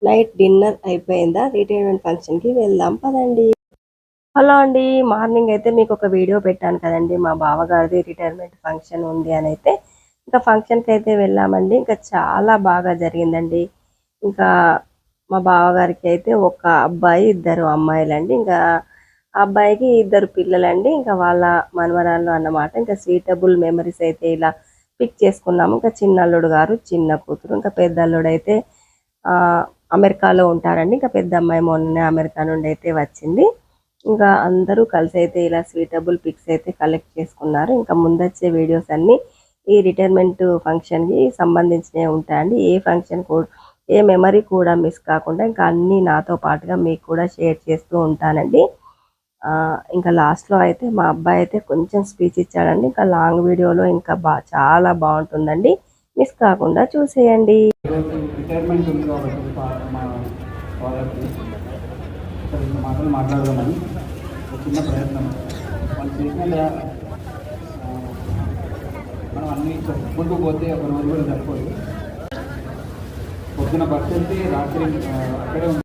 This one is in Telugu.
నైట్ డిన్నర్ అయిపోయిందా? రిటైర్మెంట్ ఫంక్షన్‌కి వెళ్దాం పదండి. హలో అండి. మార్నింగ్ అయితే మీకు ఒక వీడియో పెట్టాను కదండీ! మా బావగారిది రిటైర్మెంట్ ఫంక్షన్ ఉంది అనైతే. ఇంకా ఫంక్షన్‌కైతే వెళ్ళామండి. ఇంకా చాలా బాగా జరిగిందండి. ఇంకా మా బావగారికి అయితే ఒక అబ్బాయి, ఇద్దరు అమ్మాయిలండి. ఇంకా ఆ అబ్బాయికి ఇద్దరు పిల్లలండి. ఇంకా వాళ్ళ మనవరాళ్ళు అన్నమాట. ఇంకా స్వీటబుల్ మెమరీస్ అయితే ఇలా పిక్ చేసుకున్నాము. ఇంకా చిన్నల్లుడు గారు, చిన్న కూతురు. ఇంకా పెద్దల్లుడైతే అమెరికాలో ఉంటారండి. ఇంకా పెద్ద అమ్మాయి మొన్ననే అమెరికా నుండి అయితే వచ్చింది. ఇంకా అందరూ కలిసి అయితే ఇలా స్వీటబుల్ పిక్స్ అయితే కలెక్ట్ చేసుకున్నారు. ఇంకా ముందొచ్చే వీడియోస్ అన్నీ ఈ రిటైర్మెంట్ ఫంక్షన్‌కి సంబంధించినవి ఉంటాయండి. ఏ ఫంక్షన్ ఏ మెమరీ కూడా మిస్ కాకుండా ఇంకా అన్నీ నాతో పాటుగా మీకు కూడా షేర్ చేస్తూ ఉంటానండి. ఇంకా లాస్ట్‌లో అయితే మా అబ్బాయి అయితే కొంచెం స్పీచ్ ఇచ్చాడండి. ఇంకా లాంగ్ వీడియోలో ఇంకా చాలా బాగుంటుందండి. మిస్ కాకుండా చూసేయండి. రిటైర్మెంట్ ఉంది కాబట్టి మా ఫాదర్కి ఒక 2 మాటలు మాట్లాడదామని ఒక చిన్న ప్రయత్నం. వాళ్ళు చేసిన మనం అన్నీ చెప్పుకుంటూ పోతే ఒక రోజు కూడా సరిపోదు. పొద్దున బస్సు వెళ్తే రాత్రి అక్కడే